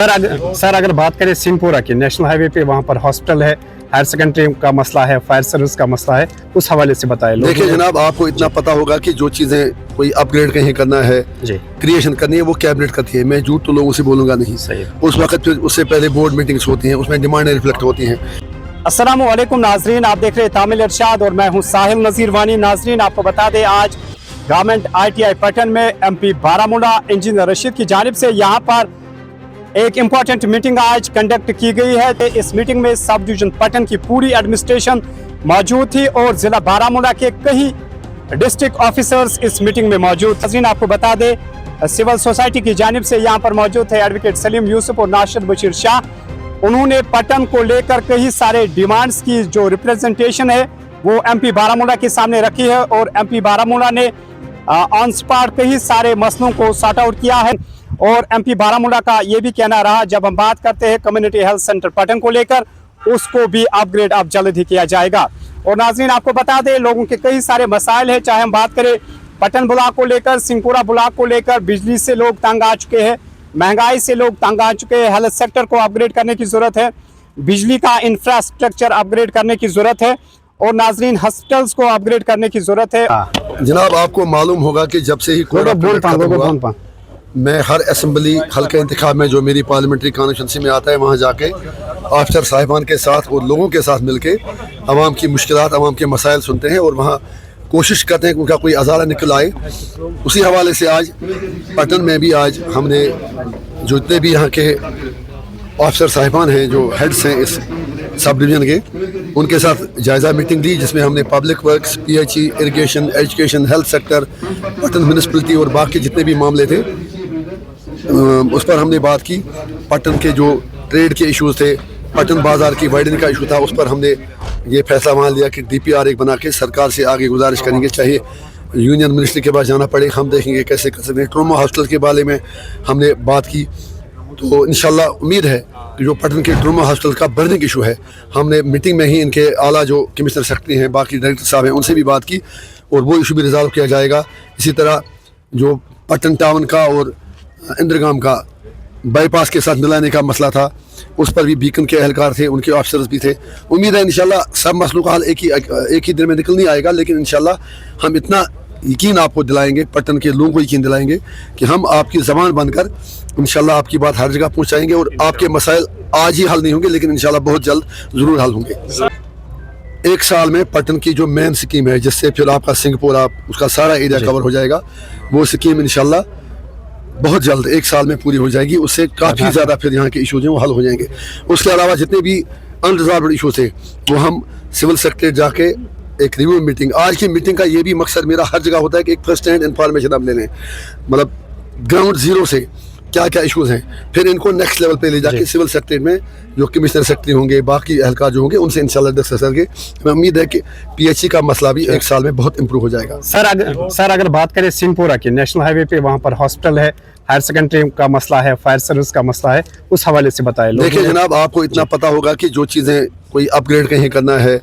Sir अगर बात करें सिंहपुरा की, नेशनल हाईवे पे वहाँ पर हॉस्पिटल है, हायर सेकेंडरी का मसला है, फायर सर्विस का मसला है, उस हवाले से बताएं। देखिए जनाब, आपको इतना पता होगा कि जो चीज़ें कोई अपग्रेड कहीं करना है, क्रिएशन करनी है, वो कैबिनेट करती है। मैं झूठ तो लोगों से बोलूंगा नहीं। सही। उस वक्त फिर उससे पहले बोर्ड मीटिंग्स होती हैं, उसमें डिमांडें रिफ्लेक्ट होती हैं। अस्सलाम वालेकुम नाजरीन, आप देख रहे हैं तामिल इरशाद और मैं हूं साहिल नज़ीर वानी। नाजरीन आपको बता दें, आज गवर्नमेंट ITI पटन में MP बारामूला इंजीनियर रशीद की जानिब से यहाँ पर एक इम्पॉर्टेंट मीटिंग आज कंडक्ट की गई है। इस मीटिंग में सब डिवीजन पटन की पूरी एडमिनिस्ट्रेशन मौजूद थी और जिला बारामूला के कई डिस्ट्रिक्ट ऑफिसर्स इस मीटिंग में मौजूद। नाज़रीन आपको बता दें, सिविल सोसाइटी की जानिब से यहाँ पर मौजूद थे एडवोकेट सलीम यूसुफ और नाशिद बशीर शाह। उन्होंने पटन को लेकर कई सारे डिमांड्स की जो रिप्रेजेंटेशन है वो MP बारामूला के सामने रखी है और MP बारामूला ने ऑन स्पॉट कई सारे मसलों को सॉर्ट आउट किया है। और MP बारामूला का ये भी कहना रहा, जब हम बात करते हैं कम्युनिटी हेल्थ सेंटर पटन को लेकर, उसको भी अपग्रेड अब जल्द ही किया जाएगा। और नाज़रीन आपको बता दें, लोगों के कई सारे मसाइल है, चाहे हम बात करें पटन ब्लॉक को लेकर, सिंहपुरा ब्लॉक को लेकर, बिजली से लोग तंग आ चुके हैं, महंगाई से लोग तंग आ चुके हैं, हेल्थ सेक्टर को अपग्रेड करने की ज़रूरत है, बिजली का इंफ्रास्ट्रक्चर अपग्रेड करने की ज़रूरत है और नाजरीन हॉस्पिटल्स को अपग्रेड करने की ज़रूरत है। जनाब आपको मालूम होगा कि जब से ही मैं हर असम्बली हल्के इंतखाब में जो मेरी पार्लियामेंट्री कॉन्स्टिट्यूंसी में आता है, वहाँ जाके अफसर साहिबान के साथ और लोगों के साथ मिलके आवाम की मुश्किलात, आवाम के मसाइल सुनते हैं और वहाँ कोशिश करते हैं कि उनका कोई अज़ारा निकल आए। उसी हवाले से आज पटन में भी आज हमने जो जितने भी यहाँ के अफसर साहिबान हैं, जो हेड्स हैं इस सब डिवीज़न के, उनके साथ जायज़ा मीटिंग ली, जिसमें हमने public works, PHE, irrigation, education, health sector, Patan municipality और बाकी जितने भी मामले थे उस पर हमने बात की। पटन के जो ट्रेड के इश्यूज थे, पटन बाज़ार की वाइडनिंग का इशू था, उस पर हमने ये फैसला मान लिया कि DPR एक बना के सरकार से आगे गुजारिश करेंगे, चाहे यूनियन मिनिस्ट्री के पास जाना पड़े, हम देखेंगे कैसे कर सकते हैं। ट्रोमा हॉस्टल के बारे में हमने बात की, तो इंशाल्लाह उम्मीद है कि जो पटन के ट्रोमा हॉस्टल का बर्निंग इशू है, हमने मीटिंग में ही इनके आला जो कमिश्नर सेक्रेटरी हैं, बाकी डायरेक्टर साहब हैं, उनसे भी बात की और वो इशू भी रिजॉल्व किया जाएगा। इसी तरह जो पटन टाउन का और इंदिरागाम का बाईपास के साथ मिलाने का मसला था, उस पर भी बीकन के एहलकार थे, उनके ऑफिसर्स भी थे। उम्मीद है इंशाल्लाह सब मसलों का हल एक ही दिन में निकल नहीं आएगा, लेकिन इंशाल्लाह हम इतना यकीन आपको दिलाएंगे, पटन के लोगों को यकीन दिलाएंगे कि हम आपकी ज़बान बनकर इंशाल्लाह आपकी बात हर जगह पहुंचाएंगे और आपके मसाइल आज ही हल नहीं होंगे, लेकिन इंशाल्लाह बहुत जल्द ज़रूर हल होंगे। एक साल में पटन की जो मेन स्कीम है, जिससे फिर आपका सिंहपुरा उसका सारा एरिया कवर हो जाएगा, वो स्कीम इंशाल्लाह बहुत जल्द एक साल में पूरी हो जाएगी। उससे काफ़ी ज़्यादा फिर यहाँ के इशूज़ हैं वो हल हो जाएंगे। उसके अलावा जितने भी अनरिजॉल्व्ड इशू थे वो हम सिविल सेक्रेटरी जाके एक रिव्यू मीटिंग, आज की मीटिंग का ये भी मकसद मेरा हर जगह होता है कि एक फर्स्ट हैंड इंफॉर्मेशन हम ले लें, मतलब ग्राउंड ज़ीरो से क्या क्या इशूज़ हैं, फिर इनको नेक्स्ट लेवल पे ले जाके सिविल सेक्रेटरी में जो कमिश्नर सेक्रेटरी होंगे, बाकी एहलकार जो होंगे, उनसे इंशाल्लाह डिस्कस करके हमें उम्मीद है कि PHE का मसला भी एक साल में बहुत इंप्रूव हो जाएगा। सर अगर बात करें सिंहपुरा की, नेशनल हाईवे पे वहाँ पर हॉस्पिटल है, हायर सेकेंडरी का मसला है, फायर सर्विस का मसला है, उस हवाले से बताएं। देखिए जनाब, आपको इतना पता होगा कि जो चीज़ें कोई अपग्रेड कहीं करना है,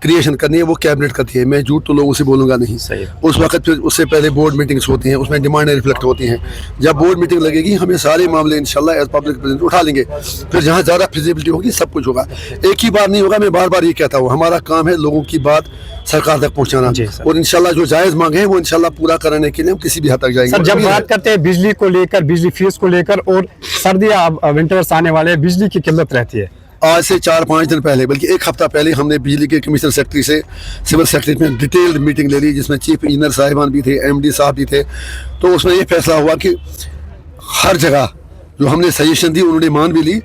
क्रिएशन करनी है, वो कैबिनेट करती है। मैं झूठ तो लोगों से बोलूंगा नहीं। सही। उस वक्त फिर उससे पहले बोर्ड मीटिंग्स होती हैं, उसमें डिमांडें रिफ्लेक्ट होती हैं। जब बोर्ड मीटिंग लगेगी, हमें सारे मामले इंशाल्लाह एज पब्लिक प्रेजेंट उठा लेंगे, फिर जहाँ ज़्यादा फिजिबिलिटी होगी सब कुछ होगा। एक ही बार नहीं होगा, मैं बार बार ये कहता हूँ, हमारा काम है लोगों की बात सरकार तक पहुँचाना और इंशाल्लाह जो जायज़ मांगे हैं वो इंशाल्लाह पूरा कराने के लिए हम किसी भी हद तक जाएंगे। सर जब बात करते हैं बिजली को लेकर, बिजली फीस को लेकर, और सर्दियाँ विंटर्स आने वाले, बिजली की किल्लत रहती है। आज से 4-5 दिन पहले, बल्कि एक हफ्ता पहले, हमने बिजली के कमिश्नर सेक्रेटरी से सिविल सेक्रेटरी में डिटेल्ड मीटिंग ले ली, जिसमें चीफ इंजीनियर साहिबान भी थे, MD साहब भी थे। तो उसमें ये फैसला हुआ कि हर जगह जो हमने सजेशन दी उन्होंने मान भी ली,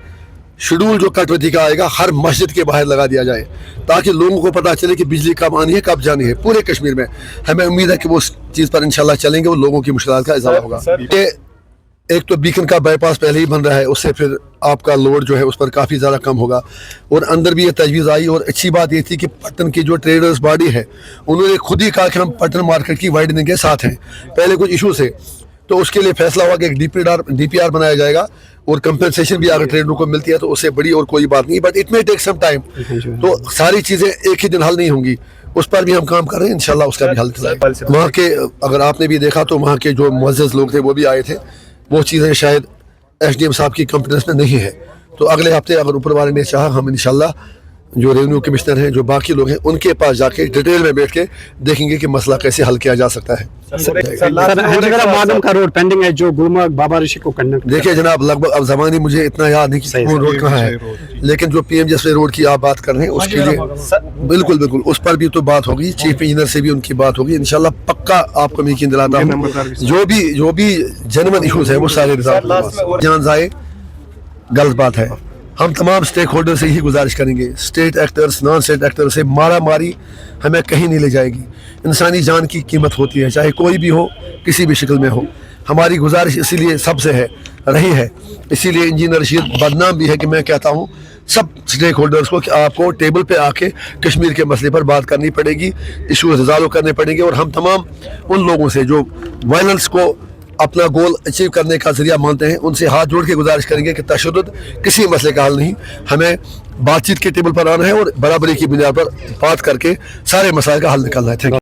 शेड्यूल जो कटौती का आएगा हर मस्जिद के बाहर लगा दिया जाए, ताकि लोगों को पता चले कि बिजली कब आनी है, कब जानी है पूरे कश्मीर में। हमें उम्मीद है कि वो उस चीज़ पर इंशाल्लाह चलेंगे और लोगों की मुश्किलात का इजाफा होगा। एक तो बीकन का बाईपास पहले ही बन रहा है, उससे फिर आपका लोड जो है उस पर काफ़ी ज़्यादा कम होगा। और अंदर भी ये तजवीज़ आई और अच्छी बात ये थी कि पटन की जो ट्रेडर्स बॉडी है उन्होंने खुद ही कहा कि हम पटन मार्केट की वाइडनिंग के साथ हैं। पहले कुछ इशू थे, तो उसके लिए फैसला हुआ कि एक DPR बनाया जाएगा और कंपनसेशन भी अगर ट्रेडरों को मिलती है तो उससे बड़ी और कोई बात नहीं, but it may take some time. तो सारी चीज़ें एक ही दिन हल नहीं होंगी, उस पर भी हम काम कर रहे हैं, इंशाल्लाह उसका भी हल निकलेगा। वहाँ के अगर आपने भी देखा तो वहाँ के जो मुअज़्ज़ज़ लोग थे वो भी आए थे, वो चीज़ें शायद SDM साहब की कॉन्फिडेंस में नहीं है। तो अगले हफ्ते अगर ऊपर वाले ने चाहा, हम इंशाल्लाह जो रेवेन्यू कमिश्नर हैं, जो बाकी लोग हैं, उनके पास जाके डिटेल में बैठ के देखेंगे कि मसला कैसे हल किया जा सकता है। सर हंजगरा मादम का रोड पेंडिंग है जो गुलमर्ग बाबा ऋषि को कनेक्ट। देखिए जनाब, लगभग अब ज़मानी मुझे इतना याद नहीं कि कौन रोड कहाँ है, लेकिन जो PMJSW रोड की आप बात कर रहे हैं उसके लिए बिल्कुल बिल्कुल उस पर भी तो बात होगी, चीफ इंजीनियर से भी उनकी बात होगी इंशाल्लाह। पक्का आपको मैं यकीन दिलाता हूँ जो भी जेन्युइन इशूज है वो सारे रिजॉल्व। जान जाए गलत बात है। हम तमाम स्टेक होल्डर से यही गुजारिश करेंगे, state actors non state actors से मारा मारी हमें कहीं नहीं ले जाएगी। इंसानी जान की कीमत होती है, चाहे कोई भी हो, किसी भी शक्ल में हो। हमारी गुजारिश इसीलिए सबसे रही है, इसीलिए इंजीनियर रशीद बदनाम भी है कि मैं कहता हूँ सब स्टेक होल्डर्स को कि आपको टेबल पे आके कश्मीर के मसले पर बात करनी पड़ेगी, इशू रिजॉल्व करने पड़ेंगे। और हम तमाम उन लोगों से जो वायलेंस को अपना गोल अचीव करने का जरिया मानते हैं, उनसे हाथ जोड़ के गुजारिश करेंगे कि तशद्दुद किसी मसले का हल नहीं, हमें बातचीत के टेबल पर आना है और बराबरी की बुनियाद पर बात करके सारे मसाइल का हल निकालना है। Thank you.